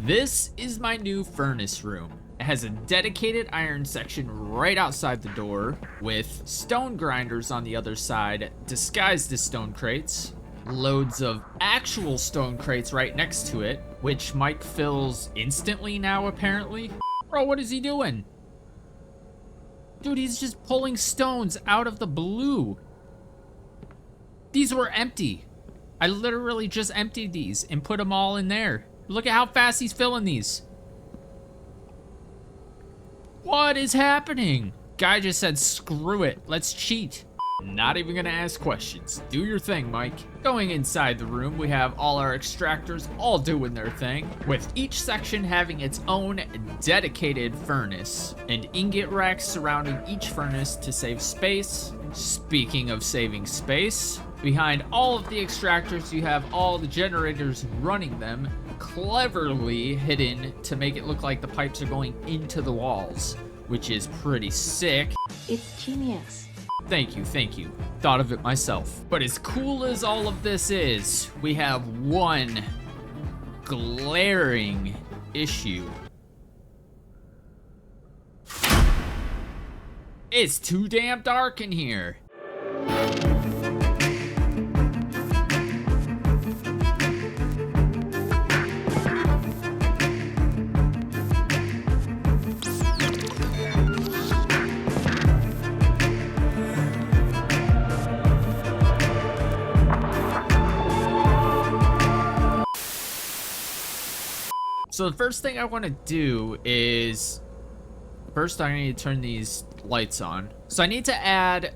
This is my new furnace room. It has a dedicated iron section right outside the door with stone grinders on the other side disguised as stone crates. Loads of actual stone crates right next to it, which Mike fills instantly now apparently. Bro, what is he doing? Dude, he's just pulling stones out of the blue. These were empty. I literally just emptied these and put them all in there. Look at how fast he's filling these. What is happening? Guy just said, screw it, let's cheat. Not even gonna ask questions. Do your thing, Mike. Going inside the room, we have all our extractors all doing their thing, with each section having its own dedicated furnace, and ingot racks surrounding each furnace to save space. Speaking of saving space, behind all of the extractors, you have all the generators running them, cleverly hidden to make it look like the pipes are going into the walls, which is pretty sick. It's genius. Thank you. Thought of it myself. But as cool as all of this is, we have one glaring issue. It's too damn dark in here. So the first thing I want to do is, first I need to turn these lights on. So I need to add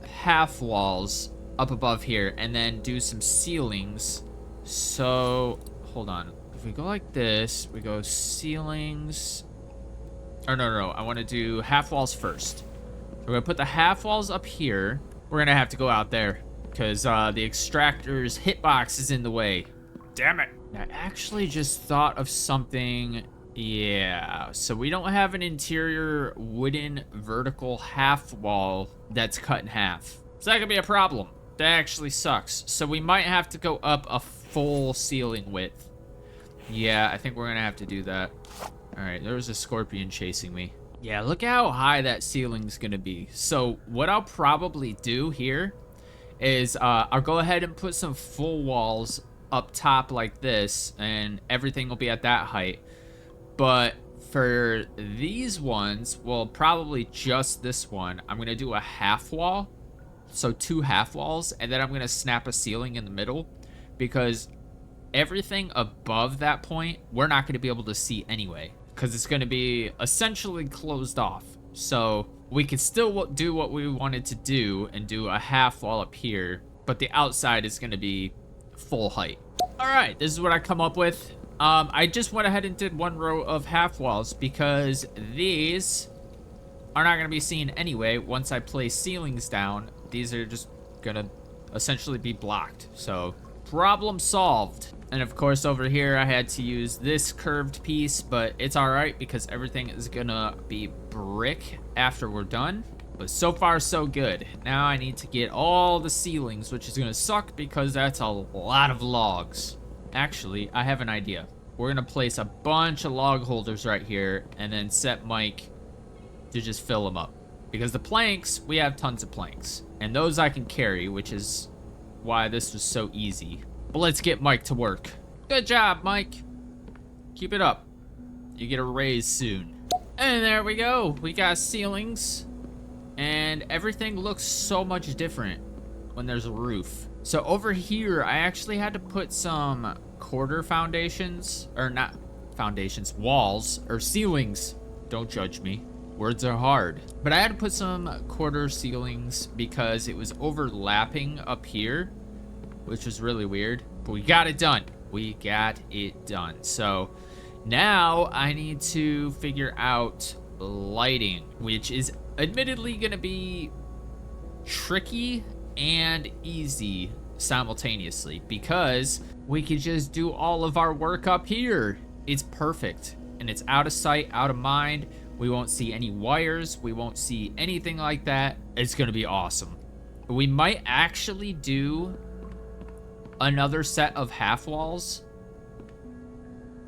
half walls up above here and then do some ceilings. So, hold on. If we go like this, we go ceilings. Or no, I want to do half walls first. We're going to put the half walls up here. We're going to have to go out there because the extractor's hitbox is in the way. Damn it. I actually just thought of something. Yeah, so we don't have an interior wooden vertical half wall that's cut in half. So that could be a problem. That actually sucks. So we might have to go up a full ceiling width. Yeah, I think we're gonna have to do that. All right, there was a scorpion chasing me. Yeah, look how high that ceiling's gonna be. So what I'll probably do here is I'll go ahead and put some full walls up top like this, and everything will be at that height. But for these ones, well, probably just this one, I'm gonna do a half wall, so 2 half walls, and then I'm gonna snap a ceiling in the middle, because everything above that point we're not gonna be able to see anyway, because it's gonna be essentially closed off. So we can still do what we wanted to do and do a half wall up here, but the outside is gonna be full height. All right, this is what I come up with. I just went ahead and did 1 row of half walls because these are not going to be seen anyway. Once I place ceilings down, these are just going to essentially be blocked. So problem solved. And of course over here I had to use this curved piece, but it's all right because everything is going to be brick after we're done. But so far, so good. Now I need to get all the ceilings, which is gonna suck because that's a lot of logs. Actually, I have an idea. We're gonna place a bunch of log holders right here and then set Mike to just fill them up. Because the planks, we have tons of planks. And those I can carry, which is why this was so easy. But let's get Mike to work. Good job, Mike. Keep it up. You get a raise soon. And there we go. We got ceilings. And everything looks so much different when there's a roof. So over here, I actually had to put some quarter foundations, or not foundations, walls, or ceilings. Don't judge me. Words are hard. But I had to put some quarter ceilings because it was overlapping up here, which was really weird. But we got it done. We got it done. So now I need to figure out lighting, which is admittedly gonna be tricky and easy simultaneously because we could just do all of our work up here. It's perfect and it's out of sight, out of mind. We won't see any wires, we won't see anything like that. It's gonna be awesome. We might actually do another set of half walls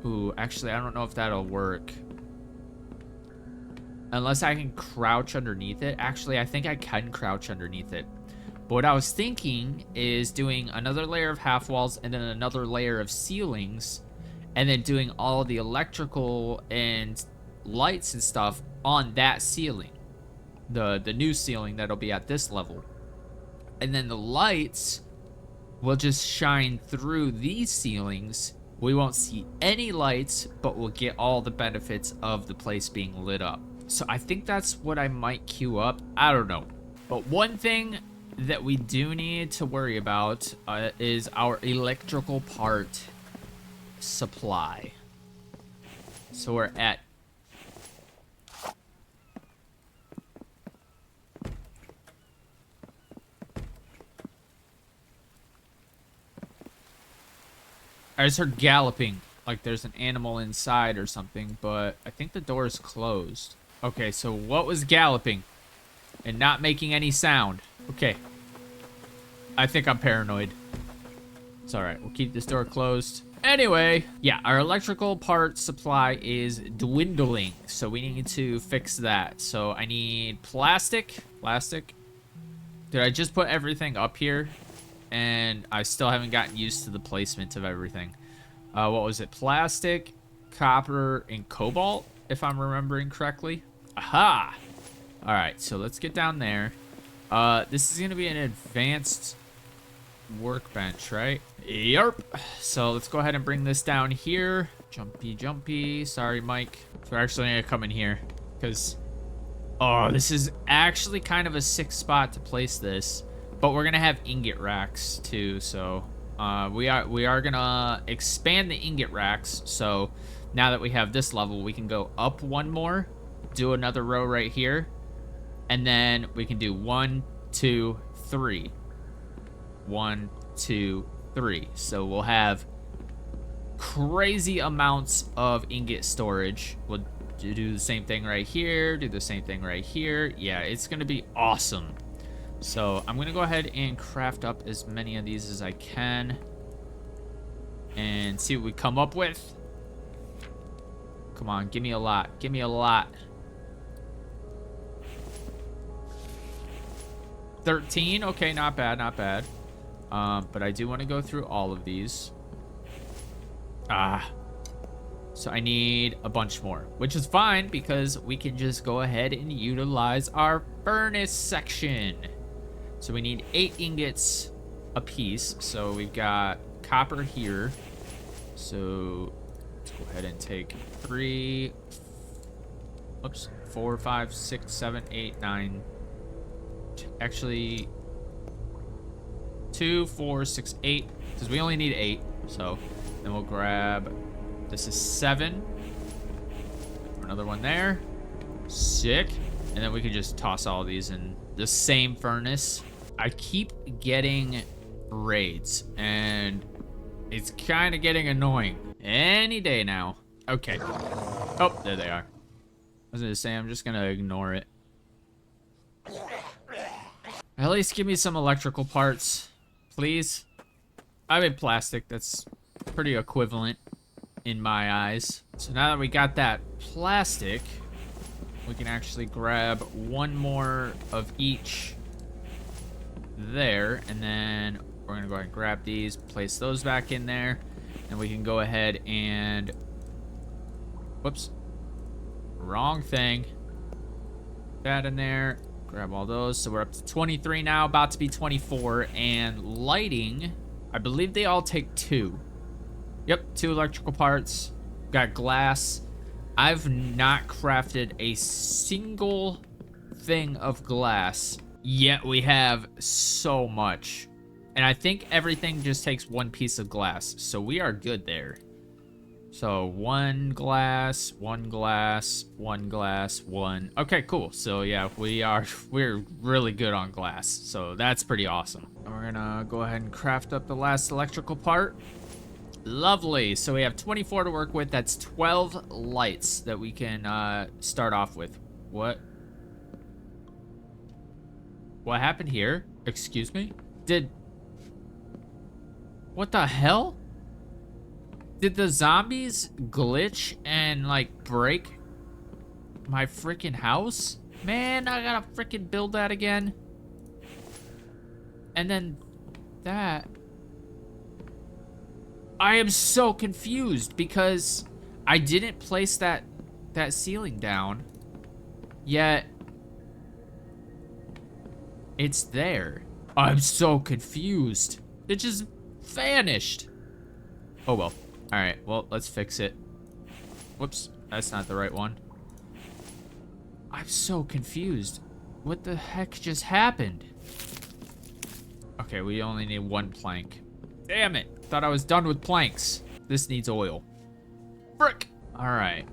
Ooh, actually, I don't know if that'll work. Unless I can crouch underneath it. Actually, I think I can crouch underneath it. But what I was thinking is doing another layer of half walls and then another layer of ceilings, and then doing all the electrical and lights and stuff on that ceiling. The new ceiling that'll be at this level. And then the lights will just shine through these ceilings. We won't see any lights, but we'll get all the benefits of the place being lit up. So I think that's what I might queue up. I don't know. But one thing that we do need to worry about is our electrical part supply. So we're at... I just heard galloping, like there's an animal inside or something, but I think the door is closed. Okay, so what was galloping and not making any sound? Okay. I think I'm paranoid. It's alright, we'll keep this door closed. Anyway, yeah, our electrical part supply is dwindling, so we need to fix that. So I need plastic. Plastic. Did I just put everything up here? And I still haven't gotten used to the placement of everything. What was it? Plastic, copper, and cobalt, if I'm remembering correctly. Aha! Alright, so let's get down there. This is going to be an advanced workbench, right? Yarp! So let's go ahead and bring this down here. Jumpy, jumpy. Sorry, Mike. So we're actually going to come in here. Because, oh, this is actually kind of a sick spot to place this. But we're gonna have ingot racks too, so we are gonna expand the ingot racks. So now that we have this level, we can go up one more, do another row right here, and then we can do 1, 2, 3. 1, 2, 3. So we'll have crazy amounts of ingot storage. We'll do the same thing right here, do the same thing right here. Yeah, it's gonna be awesome. So I'm gonna go ahead and craft up as many of these as I can and see what we come up with. Come on, give me a lot. Give me a lot. 13. Okay, not bad, not bad. But I do want to go through all of these. So I need a bunch more, which is fine because we can just go ahead and utilize our furnace section. So we need 8 ingots a piece. So we've got copper here. So let's go ahead and take 3, oops, 4, 5, 6, 7, 8, 9. Actually, 2, 4, 6, 8. Because we only need 8. So then we'll grab, this is 7. Another one there. Sick. And then we can just toss all these in the same furnace. I keep getting raids, and it's kind of getting annoying. Any day now. Okay. Oh, there they are. I was gonna say, I'm just gonna ignore it. At least give me some electrical parts, please. I mean plastic, that's pretty equivalent in my eyes. So now that we got that plastic, we can actually grab one more of each there, and then we're gonna go ahead and grab these, place those back in there, and we can go ahead and, whoops, wrong thing, that in there, grab all those. So we're up to 23 now, about to be 24. And lighting, I believe they all take 2. Yep, 2 electrical parts. Got glass. I've not crafted a single thing of glass, yet we have so much. And I think everything just takes 1 piece of glass, so we are good there. So 1 glass, 1 glass, 1 glass, 1. Okay, cool. So yeah, we're really good on glass, so that's pretty awesome. And we're gonna go ahead and craft up the last electrical part. Lovely. So we have 24 to work with. That's 12 lights that we can start off with. What happened here? Excuse me? What the hell? Did the zombies glitch and like break my freaking house? Man, I gotta freaking build that again. And then that. I am so confused because I didn't place that ceiling down, yet it's there. I'm so confused. It just vanished. Oh well. All right, well, let's fix it. Whoops, that's not the right one. I'm so confused. What the heck just happened? Okay, we only need one plank. Damn it. Thought I was done with planks. This needs oil. Frick. All right.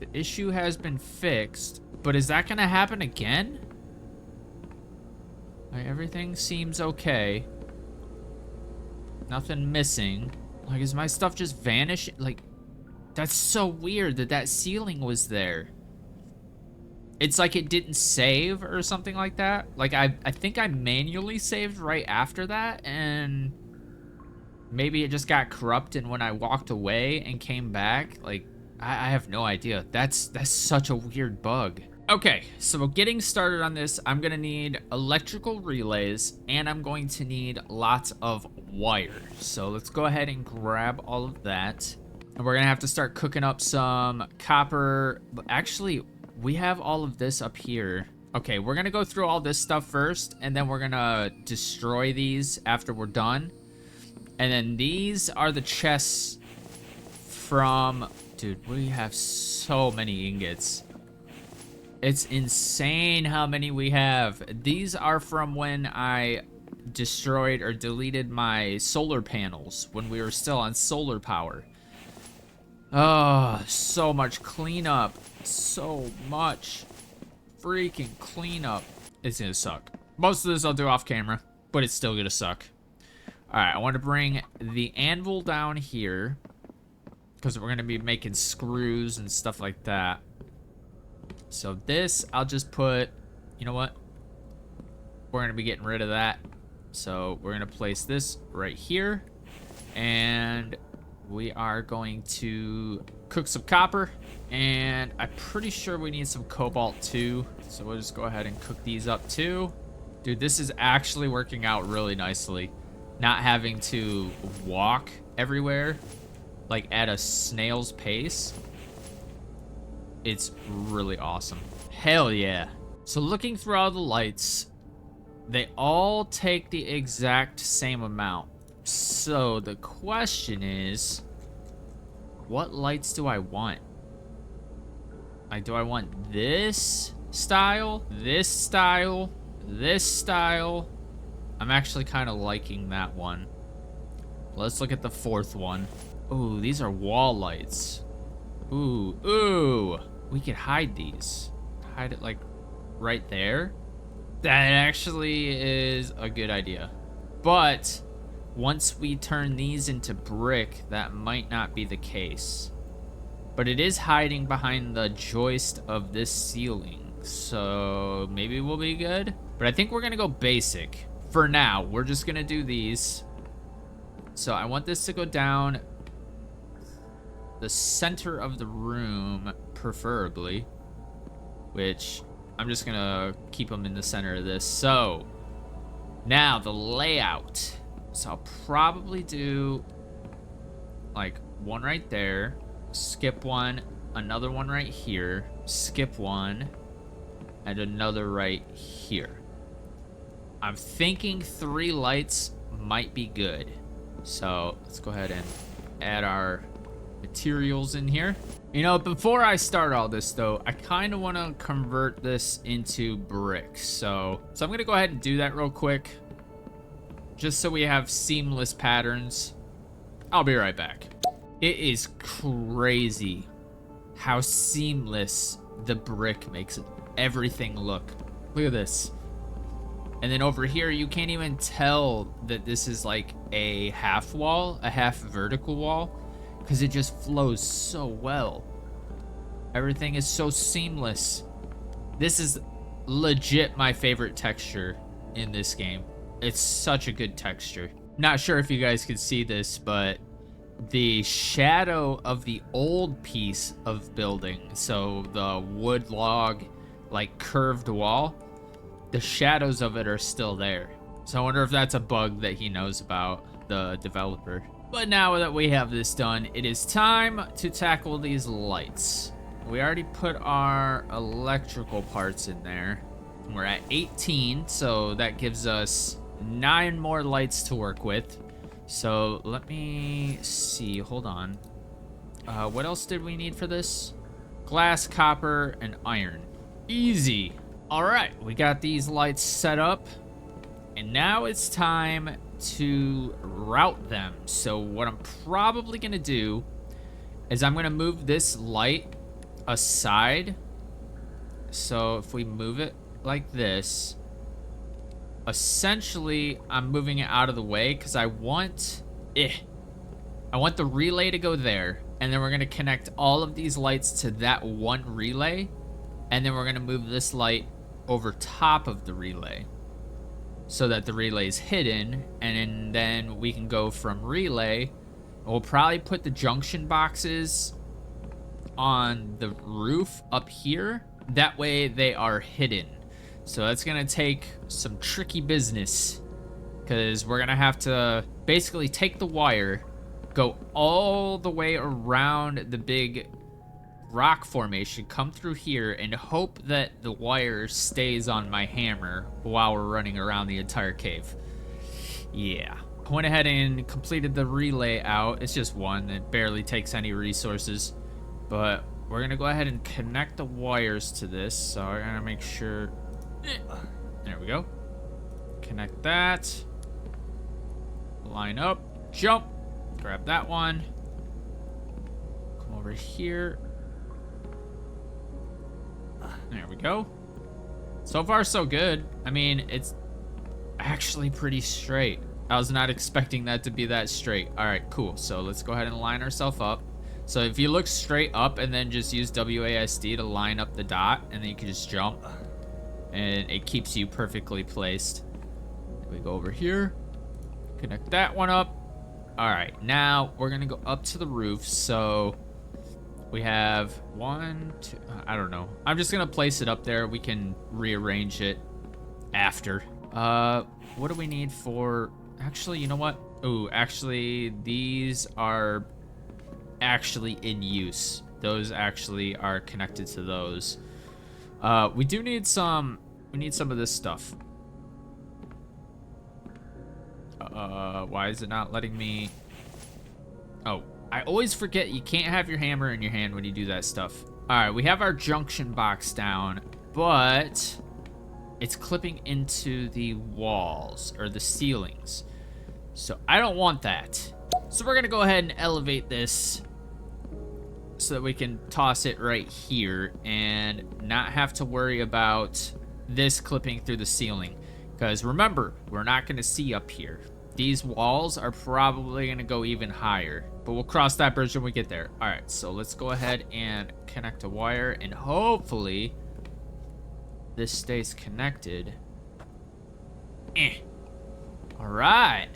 The issue has been fixed, but is that gonna happen again? Like, everything seems okay. Nothing missing. Like, is my stuff just vanished? Like, that's so weird that ceiling was there. It's like it didn't save or something like that. Like, I think I manually saved right after that, and maybe it just got corrupted when I walked away and came back. Like, I have no idea. That's such a weird bug. Okay, so getting started on this, I'm gonna need electrical relays, and I'm going to need lots of wire. So let's go ahead and grab all of that. And we're gonna have to start cooking up some copper. But actually, we have all of this up here. Okay, we're gonna go through all this stuff first, and then we're gonna destroy these after we're done. And then these are the chests from... Dude, we have so many ingots. It's insane how many we have. These are from when I destroyed or deleted my solar panels when we were still on solar power. Oh, so much cleanup. So much freaking cleanup. It's gonna suck. Most of this I'll do off camera, but it's still gonna suck. All right, I want to bring the anvil down here because we're gonna be making screws and stuff like that. So this, I'll just put, you know what? We're gonna be getting rid of that. So we're gonna place this right here, and we are going to cook some copper, and I'm pretty sure we need some cobalt too. So we'll just go ahead and cook these up too. Dude, this is actually working out really nicely. Not having to walk everywhere, like at a snail's pace. It's really awesome. Hell yeah. So looking through all the lights, they all take the exact same amount. So the question is, what lights do I want? Like, do I want this style, this style, this style? I'm actually kind of liking that one. Let's look at the fourth one. Ooh, these are wall lights. Ooh, ooh. We could hide these. Hide it like right there. That actually is a good idea. But once we turn these into brick, that might not be the case. But it is hiding behind the joist of this ceiling. So maybe we'll be good. But I think we're gonna go basic. For now, we're just gonna do these. So I want this to go down the center of the room, preferably. Which, I'm just gonna keep them in the center of this. So, now the layout. So I'll probably do like one right there, skip one, another one right here, skip one, and another right here. I'm thinking 3 lights might be good. So let's go ahead and add our materials in here. You know, before I start all this though, I kind of want to convert this into bricks. So I'm going to go ahead and do that real quick, just so we have seamless patterns. I'll be right back. It is crazy how seamless the brick makes everything look. Look at this. And then over here, you can't even tell that this is like a half wall, a half vertical wall, because it just flows so well. Everything is so seamless. This is legit my favorite texture in this game. It's such a good texture. Not sure if you guys can see this, but the shadow of the old piece of building, so the wood log, like curved wall, the shadows of it are still there. So I wonder if that's a bug that he knows about, the developer. But now that we have this done, it is time to tackle these lights. We already put our electrical parts in there. We're at 18, so that gives us 9 more lights to work with. So let me see, hold on. What else did we need for this? Glass, copper, and iron. Easy. All right, we got these lights set up, and now it's time to route them. So what I'm probably gonna do is I'm gonna move this light aside. So if we move it like this, essentially I'm moving it out of the way because I want the relay to go there, and then we're gonna connect all of these lights to that one relay, and then we're gonna move this light over top of the relay so that the relay is hidden, and then we can go from relay. We'll probably put the junction boxes on the roof up here. That way they are hidden. So that's gonna take some tricky business, because we're gonna have to basically take the wire, go all the way around the big rock formation, come through here, and hope that the wire stays on my hammer while we're running around the entire cave. Yeah. I went ahead and completed the relay out. It's just one. It barely takes any resources. But we're going to go ahead and connect the wires to this. So we're going to make sure... There we go. Connect that. Line up. Jump. Grab that one. Come over here. There we go. So far, so good. I mean, it's actually pretty straight. I was not expecting that to be that straight. All right, cool. So let's go ahead and line ourselves up. So if you look straight up and then just use WASD to line up the dot, and then you can just jump, and it keeps you perfectly placed. We go over here, connect that one up. All right, now we're gonna go up to the roof. So we have 1, 2, I don't know. I'm just gonna place it up there. We can rearrange it after. What do we need for, actually, you know what? Oh, actually, these are actually in use. Those actually are connected to those. We do need some, we need some of this stuff. Why is it not letting me? Oh, I always forget you can't have your hammer in your hand when you do that stuff. All right, we have our junction box down, but it's clipping into the walls or the ceilings. So I don't want that. So we're gonna go ahead and elevate this so that we can toss it right here and not have to worry about this clipping through the ceiling. Because remember, we're not gonna see up here. These walls are probably gonna go even higher, but we'll cross that bridge when we get there. All right, so let's go ahead and connect a wire, and hopefully this stays connected. All right,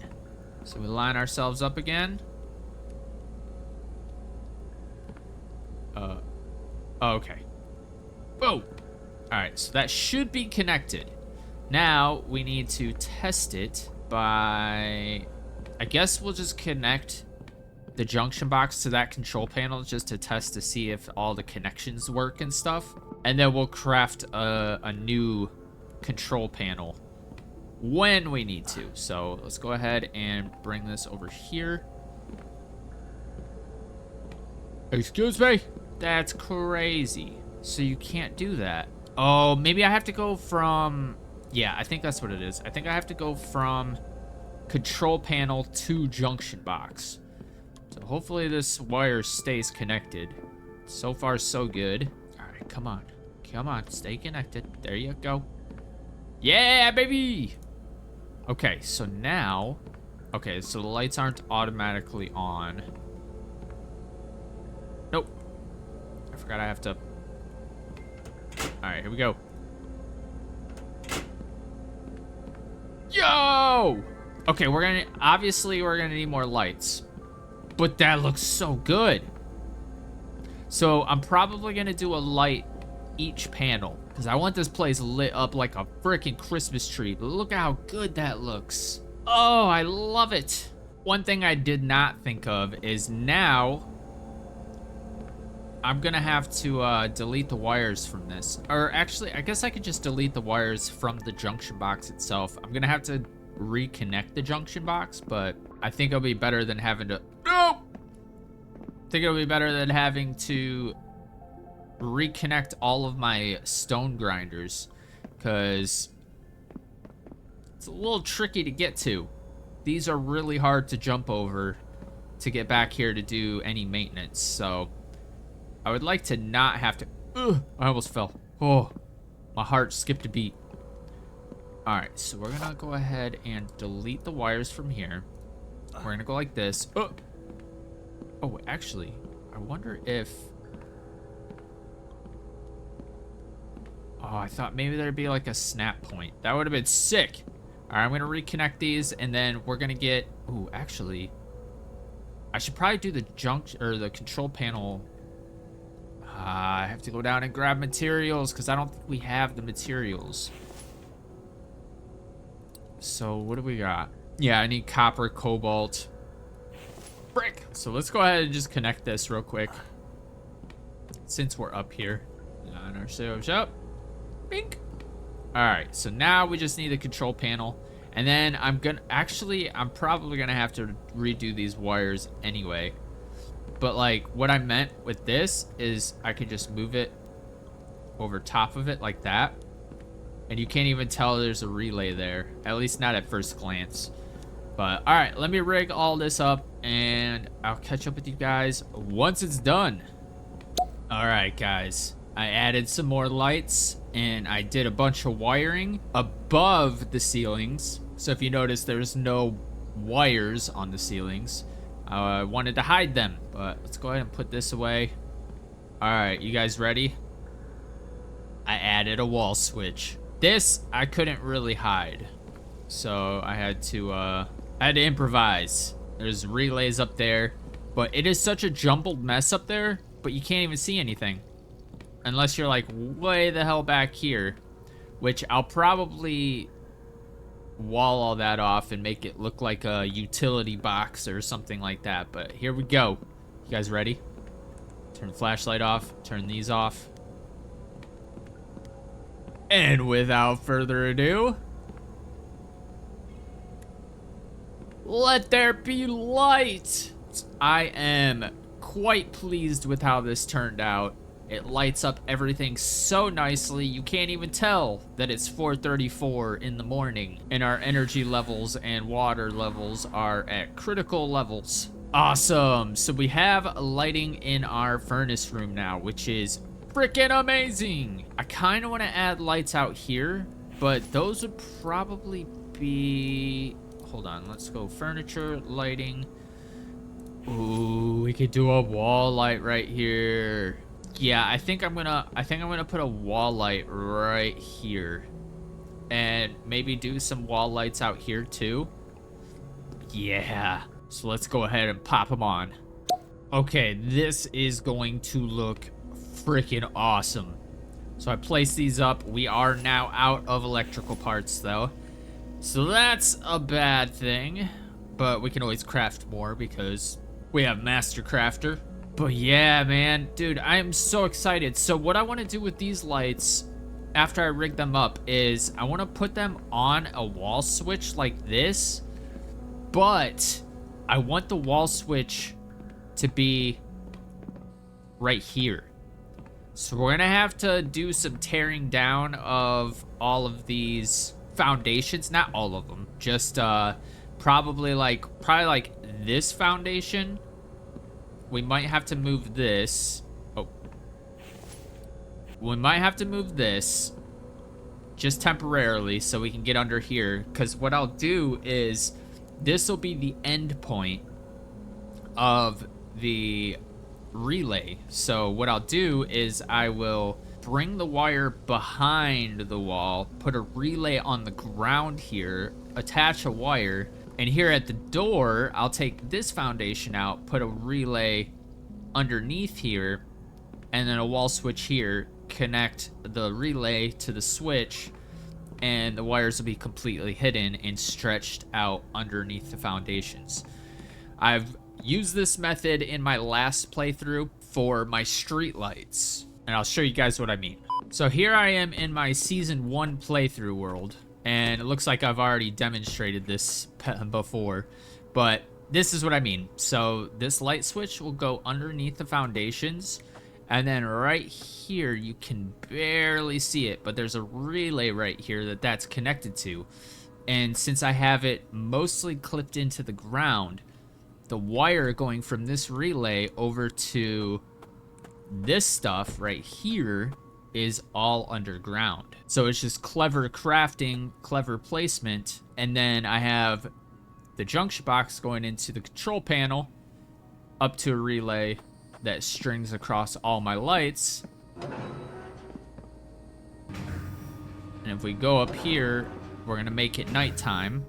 so we line ourselves up again. Okay. Whoa. All right, so that should be connected. Now we need to test it by, I guess we'll just connect the junction box to that control panel just to test to see if all the connections work and stuff. And then we'll craft a new control panel when we need to. So let's go ahead and bring this over here. Excuse me? That's crazy. So you can't do that. Oh, maybe I have to go from... Yeah, I think that's what it is. I think I have to go from control panel to junction box. So hopefully this wire stays connected. So far, so good. All right, come on. Come on, stay connected. There you go. Yeah, baby! Okay, so now... Okay, so the lights aren't automatically on. Nope. I forgot I have to... All right, here we go. Yo! Okay, obviously we're gonna need more lights. but that looks so good. So I'm probably gonna do a light each panel because I want this place lit up like a freaking Christmas tree. Look at how good that looks. Oh, I love it. One thing I did not think of is now I'm gonna have to delete the wires from this. Or actually, I guess I could just delete the wires from the junction box itself. I'm gonna have to reconnect the junction box, but I think it'll be better than having to... No! I think it'll be better than having to reconnect all of my stone grinders, because it's a little tricky to get to. These are really hard to jump over to get back here to do any maintenance, so I would like to not have to... Ugh, I almost fell. Oh, my heart skipped a beat. Alright, so we're gonna go ahead and delete the wires from here. We're gonna go like this. Oh, actually, I wonder if... Oh, I thought maybe there'd be like a snap point. That would have been sick. All right, I'm gonna reconnect these, and then we're gonna get... Ooh, actually, I should probably do the the control panel. I have to go down and grab materials because I don't think we have the materials. So what do we got? Yeah, I need copper, cobalt, brick. So let's go ahead and just connect this real quick since we're up here. On our setup up. Bink. All right, so now we just need the control panel, and then I'm probably gonna have to redo these wires anyway. But like what I meant with this is I could just move it over top of it like that, and you can't even tell there's a relay there, at least not at first glance. But all right, let me rig all this up and I'll catch up with you guys once it's done. All right, guys, I added some more lights and I did a bunch of wiring above the ceilings. So if you notice, there's no wires on the ceilings. I wanted to hide them, but let's go ahead and put this away. All right, you guys ready? I added a wall switch. This I couldn't really hide, so I had to improvise. There's relays up there, but it is such a jumbled mess up there, but you can't even see anything unless you're like way the hell back here, which I'll probably wall all that off and make it look like a utility box or something like that. But here we go. You guys ready? Turn the flashlight off, turn these off. And without further ado, let there be light. I am quite pleased with how this turned out. It lights up everything so nicely, you can't even tell that it's 4:34 in the morning, and our energy levels and water levels are at critical levels. Awesome. So we have lighting in our furnace room now, which is freaking amazing. I kind of want to add lights out here, but those would probably be... Hold on, let's go furniture, lighting. Ooh, we could do a wall light right here. Yeah, I think I'm gonna put a wall light right here, and maybe do some wall lights out here too. Yeah. So let's go ahead and pop them on. Okay, this is going to look freaking awesome. So I placed these up. We are now out of electrical parts though, so that's a bad thing, but we can always craft more because we have Master Crafter. But yeah, man, dude, I am so excited. So what I want to do with these lights after I rig them up is I want to put them on a wall switch like this, but I want the wall switch to be right here. So we're gonna have to do some tearing down of all of these foundations, not all of them, just probably like this foundation. We might have to move this. Oh. We might have to move this just temporarily so we can get under here, because what I'll do is this will be the end point of the relay. So what I'll do is I will bring the wire behind the wall, put a relay on the ground here, attach a wire, And here at the door, I'll take this foundation out, put a relay underneath here, and then a wall switch here, connect the relay to the switch, and the wires will be completely hidden and stretched out underneath the foundations. I've used this method in my last playthrough for my street lights, and I'll show you guys what I mean. So here I am in my season 1 playthrough world, and it looks like I've already demonstrated this before, but this is what I mean. So this light switch will go underneath the foundations, and then right here you can barely see it, but there's a relay right here that's connected to. And since I have it mostly clipped into the ground, the wire going from this relay over to this stuff right here is all underground. So it's just clever crafting, clever placement. And then I have the junction box going into the control panel up to a relay that strings across all my lights. And if we go up here, we're gonna make it nighttime.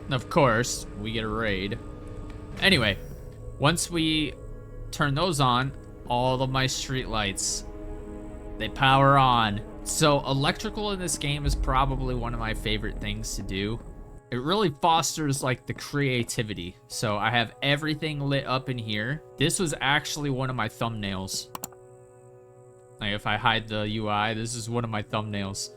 And of course, we get a raid. Anyway, once we turn those on, all of my street lights, they power on. So electrical in this game is probably one of my favorite things to do. It really fosters like the creativity. So I have everything lit up in here. This was actually one of my thumbnails. Like if I hide the UI, this is one of my thumbnails.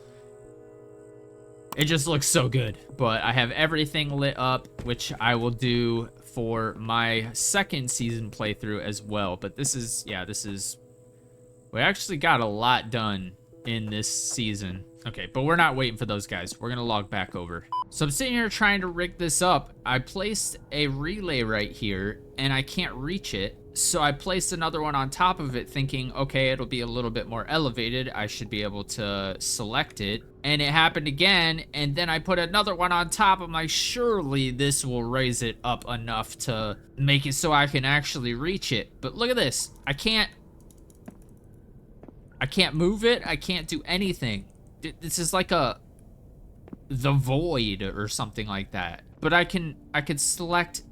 It just looks so good. But I have everything lit up, which I will do for my second season playthrough as well. But this is, yeah, we actually got a lot done in this season. Okay, but we're not waiting for those guys. We're gonna log back over. So I'm sitting here trying to rig this up. I placed a relay right here and I can't reach it. So I placed another one on top of it thinking, okay, it'll be a little bit more elevated. I should be able to select it. And it happened again. And then I put another one on top. I'm like, surely this will raise it up enough to make it so I can actually reach it. But look at this. I can't move it. I can't do anything. This is like the void or something like that. But I could select,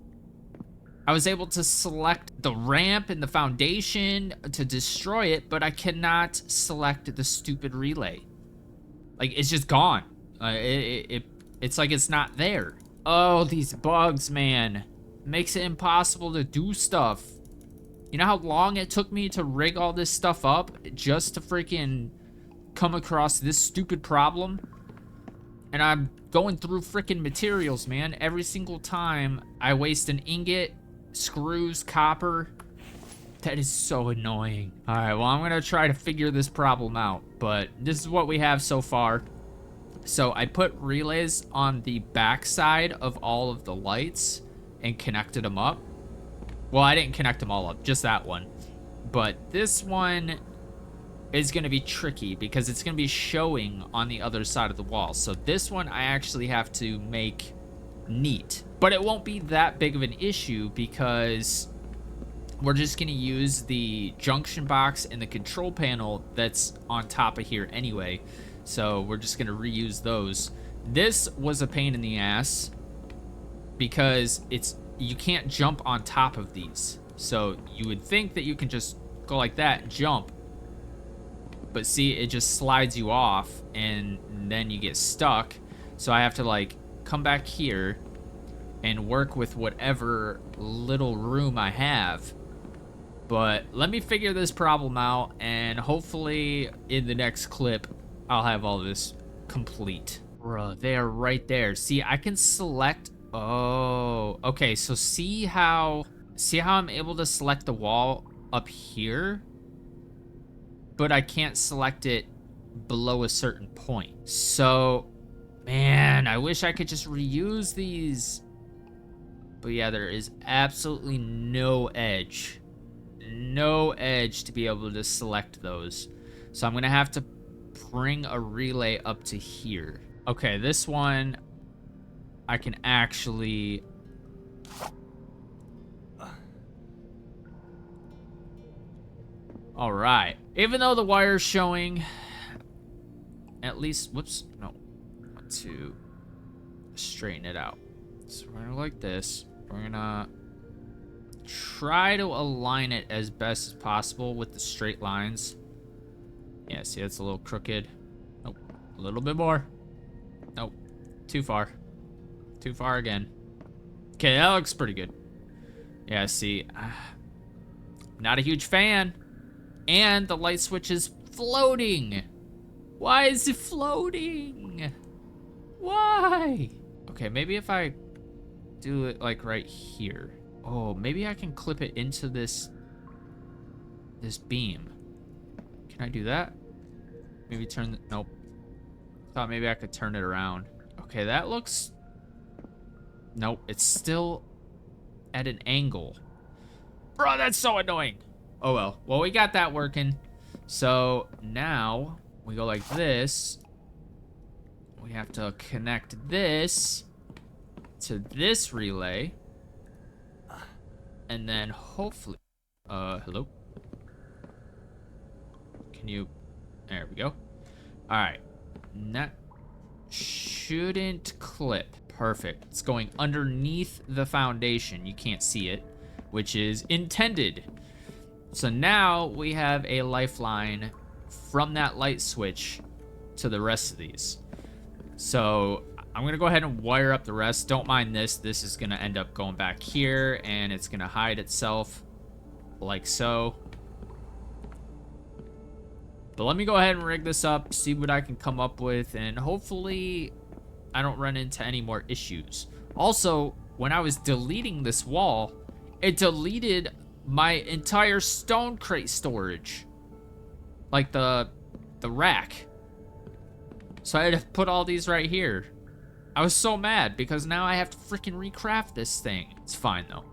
I was able to select the ramp and the foundation to destroy it, but I cannot select the stupid relay. Like, it's just gone. It's like it's not there. Oh, these bugs, man. Makes it impossible to do stuff. You know how long it took me to rig all this stuff up just to freaking come across this stupid problem? And I'm going through freaking materials, man. Every single time I waste an ingot, screws, copper. That is so annoying. All right, well, I'm gonna try to figure this problem out, but this is what we have so far. So I put relays on the back side of all of the lights and connected them up. Well, I didn't connect them all up, just that one. But this one is gonna be tricky because it's gonna be showing on the other side of the wall. So this one I actually have to make neat, but it won't be that big of an issue because we're just gonna use the junction box and the control panel that's on top of here anyway. So we're just gonna reuse those. This was a pain in the ass because you can't jump on top of these. So you would think that you can just go like that and jump. But see, it just slides you off and then you get stuck. So I have to like come back here and work with whatever little room I have. But let me figure this problem out, and hopefully in the next clip I'll have all this complete. Bruh, they are right there. See, I can select. Oh, okay. So see how I'm able to select the wall up here, but I can't select it below a certain point. So, man, I wish I could just reuse these. But yeah, there is absolutely no edge. No edge to be able to select those. So I'm gonna have to bring a relay up to here. Okay, this one I can actually all right, even though the wire's showing at least, whoops, no, 1, 2, straighten it out. So we're gonna go like this. We're gonna try to align it as best as possible with the straight lines. Yeah, see, it's a little crooked. Nope, a little bit more. Nope, too far. Too far again. Okay, that looks pretty good. Yeah, see, not a huge fan. And the light switch is floating. Why is it floating? Why? Okay, maybe if I do it like right here. Oh, maybe I can clip it into this beam. Can I do that? Maybe turn the, nope. Thought maybe I could turn it around. Okay, that looks, nope, it's still at an angle. Bro, that's so annoying. Oh well. Well, we got that working. So now we go like this. We have to connect this to this relay. And then hopefully, hello? Can you, there we go. All right, that shouldn't clip. Perfect. It's going underneath the foundation. You can't see it, which is intended. So now we have a lifeline from that light switch to the rest of these. So I'm gonna go ahead and wire up the rest. Don't mind this. This is gonna end up going back here and it's gonna hide itself like so. But let me go ahead and rig this up, see what I can come up with, and hopefully I don't run into any more issues. Also, when I was deleting this wall, it deleted my entire stone crate storage. Like the rack. So I had to put all these right here. I was so mad because now I have to freaking recraft this thing. It's fine though.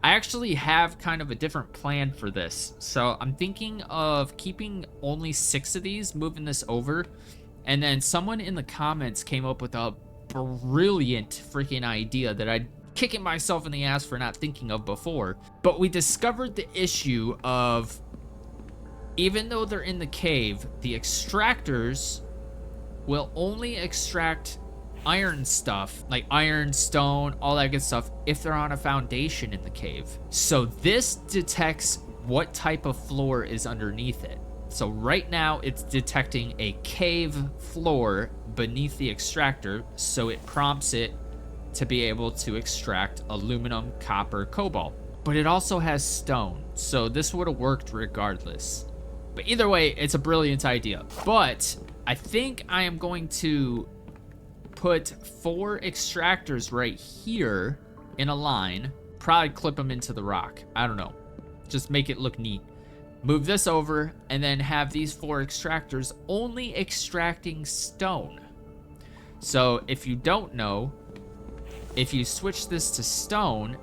I actually have kind of a different plan for this. So I'm thinking of keeping only 6 of these, moving this over. And then someone in the comments came up with a brilliant freaking idea that I'd kicking myself in the ass for not thinking of before. But we discovered the issue of, even though they're in the cave, the extractors will only extract iron stuff, like iron, stone, all that good stuff, if they're on a foundation in the cave. So this detects what type of floor is underneath it. So right now it's detecting a cave floor beneath the extractor, so it prompts it to be able to extract aluminum, copper, cobalt. But it also has stone, so this would have worked regardless. But either way, it's a brilliant idea. But I think I am going to put 4 extractors right here in a line, probably clip them into the rock. I don't know, just make it look neat. Move this over and then have these 4 extractors only extracting stone. So if you don't know, if you switch this to stone,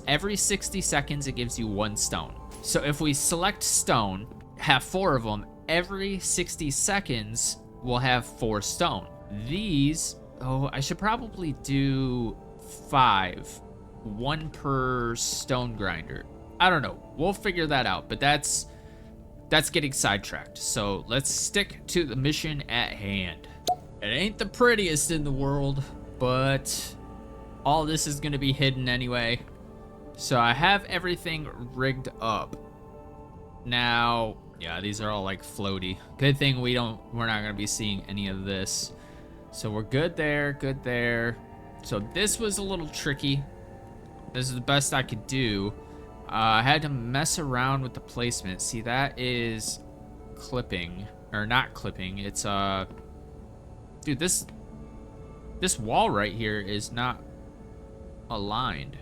every 60 seconds it gives you 1 stone. So if we select stone, have 4 of them, every 60 seconds we'll have 4 stone. These, oh, I should probably do 5, 1 per stone grinder. I don't know, we'll figure that out, but that's getting sidetracked. So let's stick to the mission at hand. It ain't the prettiest in the world, but all this is gonna be hidden anyway. So I have everything rigged up. Now, yeah, these are all like floaty. Good thing we're not gonna be seeing any of this. So we're good there, good there. So this was a little tricky. This is the best I could do. I had to mess around with the placement. See, that is clipping, or not clipping. It's dude, this wall right here is not aligned.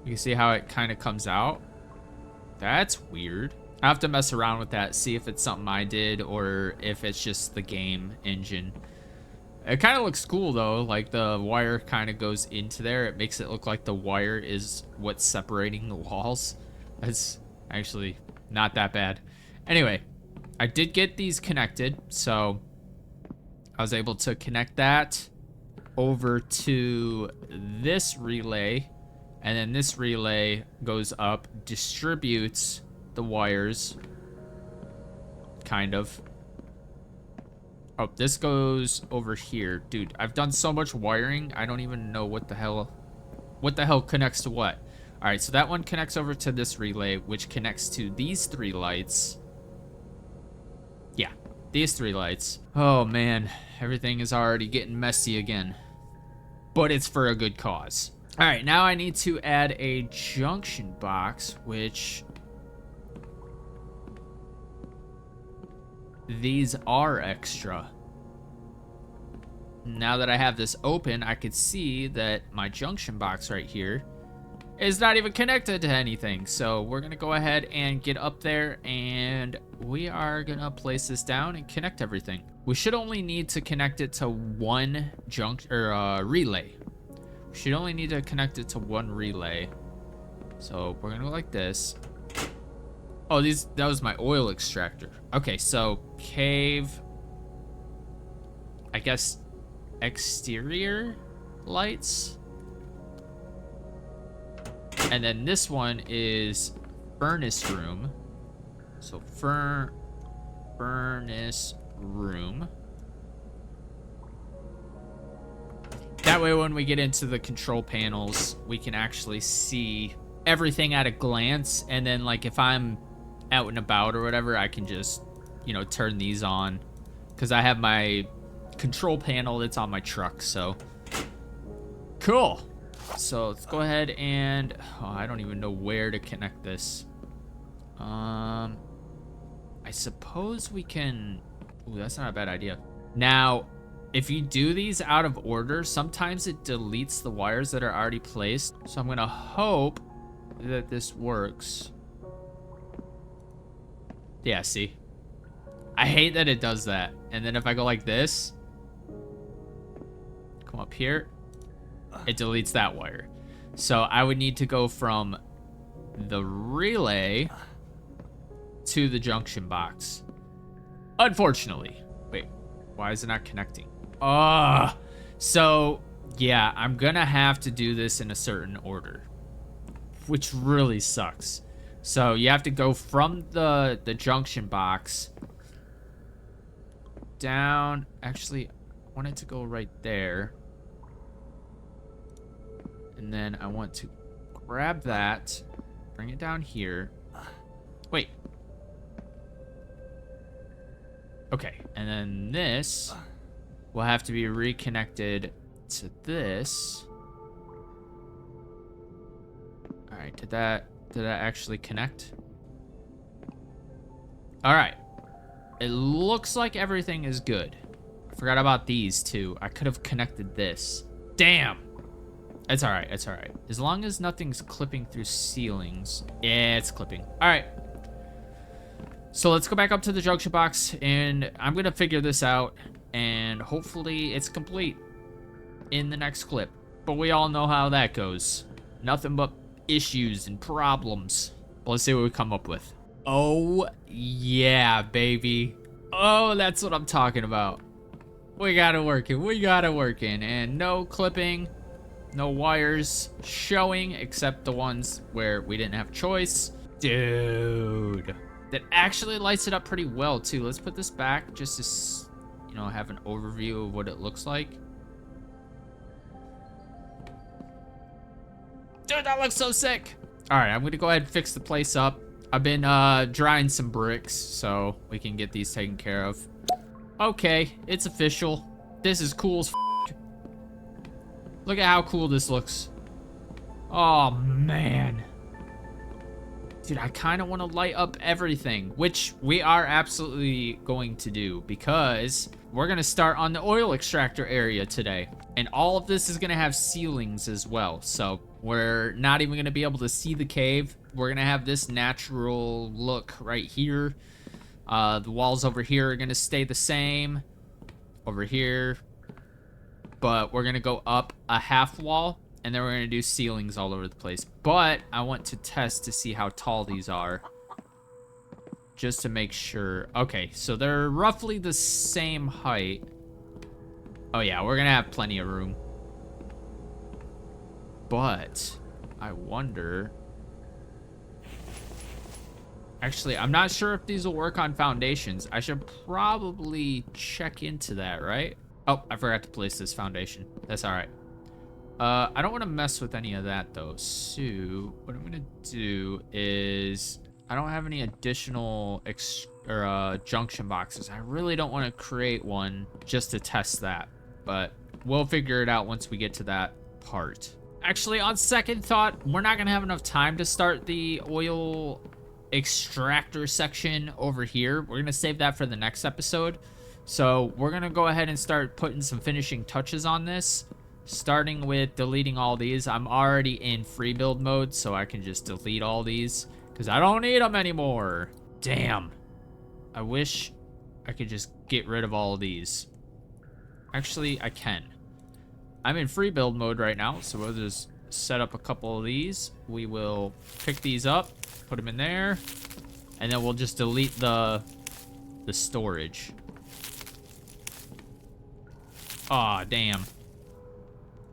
You can see how it kind of comes out. That's weird. I have to mess around with that, see if it's something I did or if it's just the game engine. It kind of looks cool though, like the wire kind of goes into there. It makes it look like the wire is what's separating the walls. That's actually not that bad. Anyway, I did get these connected, so I was able to connect that over to this relay, and then this relay goes up, distributes the wires, kind of. Oh, this goes over here. Dude, I've done so much wiring, I don't even know what the hell connects to what. All right, so that one connects over to this relay, which connects to these 3 lights. Yeah, these 3 lights. Oh man, everything is already getting messy again. But it's for a good cause. All right, now I need to add a junction box, which these are extra. Now that I have this open, I could see that my junction box right here is not even connected to anything. So we're gonna go ahead and get up there, and we are gonna place this down and connect everything. We should only need to connect it to one relay. We should only need to connect it to one relay. So we're gonna go like this. Oh, that was my oil extractor. Okay, so cave, I guess exterior lights. And then this one is furnace room. So furnace room. That way when we get into the control panels, we can actually see everything at a glance. And then like if I'm out and about or whatever, I can just, you know, turn these on. Because I have my control panel that's on my truck, so. Cool. So let's go ahead and, oh, I don't even know where to connect this. I suppose we can, ooh, that's not a bad idea. Now, if you do these out of order, sometimes it deletes the wires that are already placed. So I'm gonna hope that this works. Yeah, see? I hate that it does that. And then if I go like this, come up here, it deletes that wire. So I would need to go from the relay to the junction box. Unfortunately. Wait, why is it not connecting? So yeah, I'm gonna have to do this in a certain order, which really sucks. So you have to go from the junction box down. Actually, I want it to go right there. And then I want to grab that, bring it down here. Wait. Okay, and then this will have to be reconnected to this. All right, did that actually connect? All right. It looks like everything is good. I forgot about these two. I could have connected this. Damn. It's all right. It's all right. As long as nothing's clipping through ceilings. Yeah, it's clipping. All right. So let's go back up to the junction box, and I'm going to figure this out, and hopefully it's complete in the next clip. But we all know how that goes. Nothing but issues and problems. But let's see what we come up with. Oh, yeah, baby. Oh, that's what I'm talking about. We got it working. We got it working. And no clipping. No wires showing except the ones where we didn't have choice. Dude. That actually lights it up pretty well, too. Let's put this back just to, you know, have an overview of what it looks like. Dude, that looks so sick. All right, I'm going to go ahead and fix the place up. I've been drying some bricks so we can get these taken care of. Okay, it's official. This is cool as f***. Look at how cool this looks. Oh, man. Dude, I kind of want to light up everything, which we are absolutely going to do because we're going to start on the oil extractor area today. And all of this is going to have ceilings as well. So we're not even going to be able to see the cave. We're going to have this natural look right here. The walls over here are going to stay the same. Over here. But we're going to go up a half wall. And then we're going to do ceilings all over the place. But I want to test to see how tall these are. Just to make sure. Okay, so they're roughly the same height. Oh yeah, we're going to have plenty of room. But I wonder Actually, I'm not sure if these will work on foundations. I should probably check into that, right? Oh, I forgot to place this foundation. That's all right. I don't want to mess with any of that though. So what I'm gonna do is, I don't have any additional junction boxes. I really don't want to create one just to test that, but we'll figure it out once we get to that part. Actually, on second thought, we're not gonna have enough time to start the oil extractor section over here. We're gonna save that for the next episode. So we're gonna go ahead and start putting some finishing touches on this, starting with deleting all these. I'm already in free build mode, so I can just delete all these because I don't need them anymore. Damn. I wish I could just get rid of all of these. Actually, I can. I'm in free build mode right now, so we'll just set up a couple of these. We will pick these up, put them in there, and then we'll just delete the storage. Aw, damn.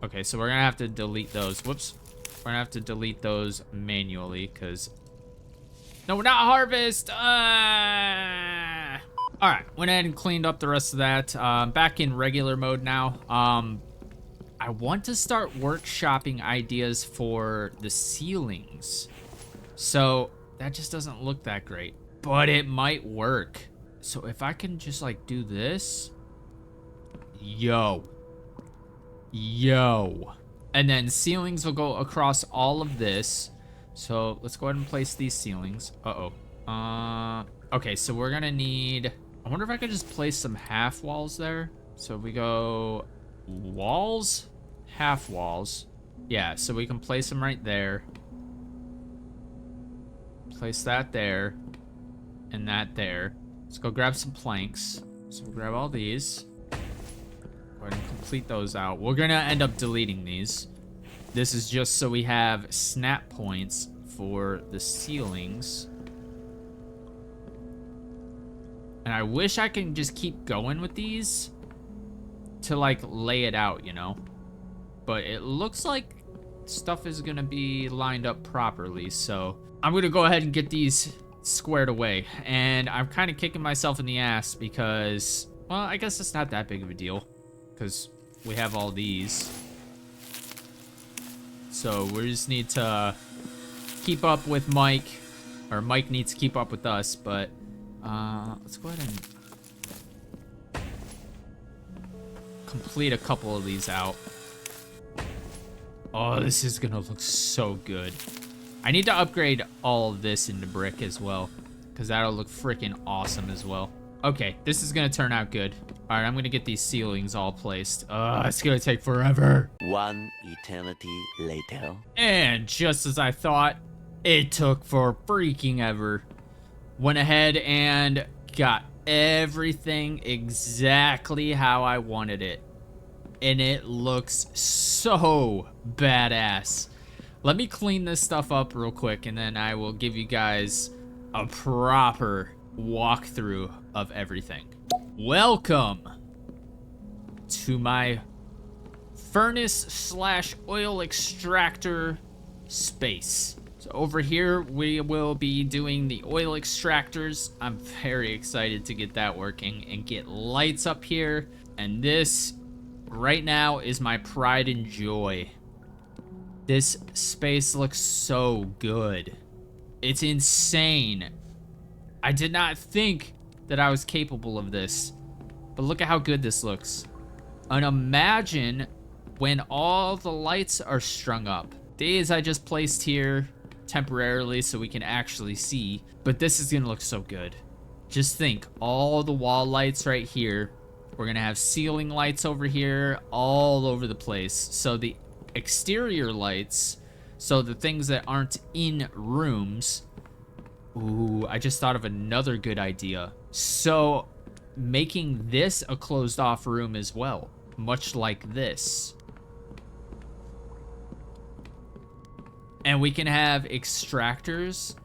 Okay, so we're gonna have to delete those. Whoops. We're gonna have to delete those manually, because... No, not harvest! Alright, went ahead and cleaned up the rest of that. Back in regular mode now. I want to start workshopping ideas for the ceilings. So, that just doesn't look that great. But it might work. So if I can just, like, do this... Yo. And then ceilings will go across all of this. So let's go ahead and place these ceilings. Okay, so we're gonna need... I wonder if I could just place some half walls there. So we go walls, half walls. Yeah, so we can place them right there. Place that there. And that there. Let's go grab some planks. So we'll grab all these. Go ahead and complete those out. We're gonna end up deleting these. This is just so we have snap points for the ceilings. And I wish I can just keep going with these to like lay it out, you know? But it looks like stuff is gonna be lined up properly, so I'm gonna go ahead and get these squared away. And I'm kind of kicking myself in the ass because, well, I guess it's not that big of a deal because we have all these. So we just need to keep up with Mike, or Mike needs to keep up with us, but let's go ahead and complete a couple of these out. Oh, this is gonna look so good. I need to upgrade all of this into brick as well, because that'll look freaking awesome as well. Okay, this is gonna turn out good. All right, I'm gonna get these ceilings all placed. It's gonna take forever. One eternity later. And just as I thought, it took for freaking ever. Went ahead and got everything exactly how I wanted it. And it looks so badass. Let me clean this stuff up real quick, and then I will give you guys a proper walkthrough of everything. Welcome to my furnace / oil extractor space. So over here, we will be doing the oil extractors. I'm very excited to get that working and get lights up here. And this right now is my pride and joy. This space looks so good. It's insane. I did not think that I was capable of this, but look at how good this looks. And imagine when all the lights are strung up. These I just placed here temporarily so we can actually see, but this is gonna look so good. Just think, all the wall lights right here. We're gonna have ceiling lights over here, all over the place. So the exterior lights, so the things that aren't in rooms. Ooh, I just thought of another good idea. So making this a closed off room as well, much like this. And we can have extractors.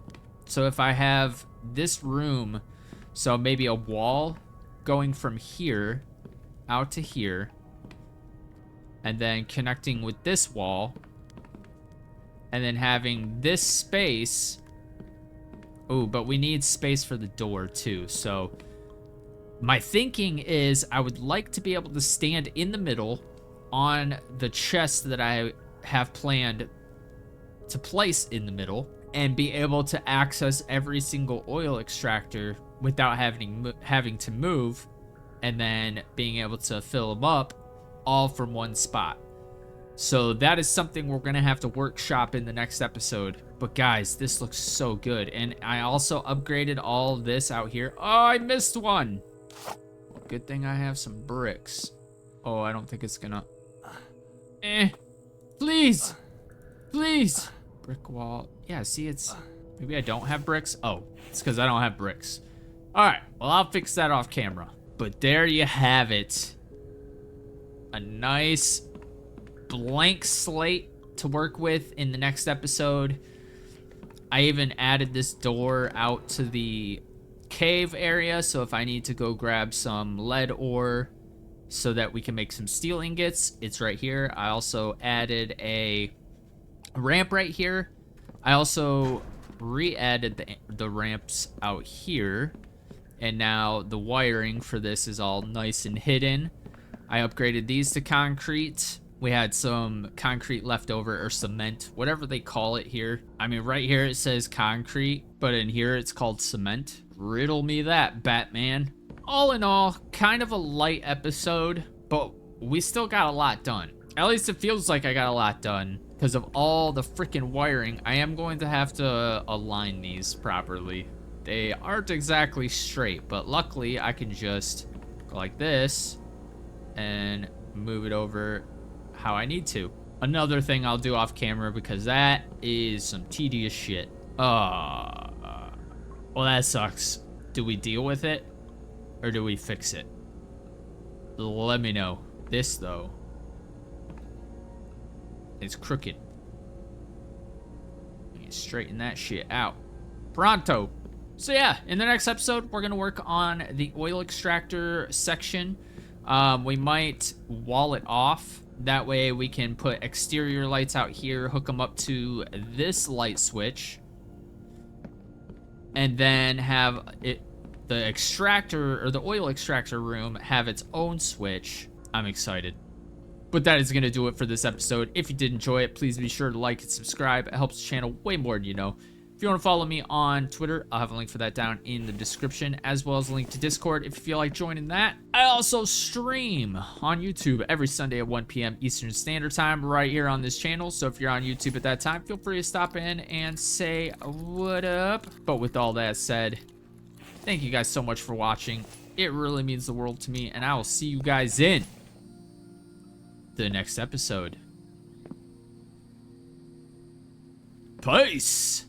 So if I have this room, so maybe a wall going from here out to here, and then connecting with this wall, and then having this space Oh, but we need space for the door too. So my thinking is I would like to be able to stand in the middle on the chest that I have planned to place in the middle and be able to access every single oil extractor without having to move, and then being able to fill them up all from one spot. So that is something we're gonna have to workshop in the next episode. But guys, this looks so good. And I also upgraded all of this out here. Oh, I missed one. Good thing I have some bricks. Oh, I don't think it's gonna... Please. Please. Brick wall. Yeah, see, it's... Maybe I don't have bricks. Oh, it's because I don't have bricks. All right, well, I'll fix that off camera. But there you have it. A nice blank slate to work with in the next episode. I even added this door out to the cave area, so if I need to go grab some lead ore so that we can make some steel ingots, it's right here. I also added a ramp right here. I also re-added the ramps out here, and now the wiring for this is all nice and hidden. I upgraded these to concrete. We had some concrete left over, or cement, whatever they call it here. I mean, right here it says concrete, but in here it's called cement. Riddle me that, Batman. All in all, kind of a light episode, but we still got a lot done. At least it feels like I got a lot done because of all the freaking wiring. I am going to have to align these properly. They aren't exactly straight, but luckily I can just go like this and move it over how I need to. Another thing I'll do off camera, because that is some tedious shit. Well, that sucks. Do we deal with it or do we fix it? Let me know. This though, it's crooked. Straighten that shit out pronto. So yeah, in the next episode we're gonna work on the oil extractor section. We might wall it off. That way we can put exterior lights out here, hook them up to this light switch, and then have the extractor, or the oil extractor room, have its own switch. I'm excited. But that is going to do it for this episode. If you did enjoy it, please be sure to like and subscribe. It helps the channel way more than you know. If you want to follow me on Twitter, I'll have a link for that down in the description, as well as a link to Discord if you feel like joining that. I also stream on YouTube every Sunday at 1 p.m. Eastern Standard Time right here on this channel. So if you're on YouTube at that time, feel free to stop in and say what up. But with all that said, thank you guys so much for watching. It really means the world to me, and I will see you guys in the next episode. Peace!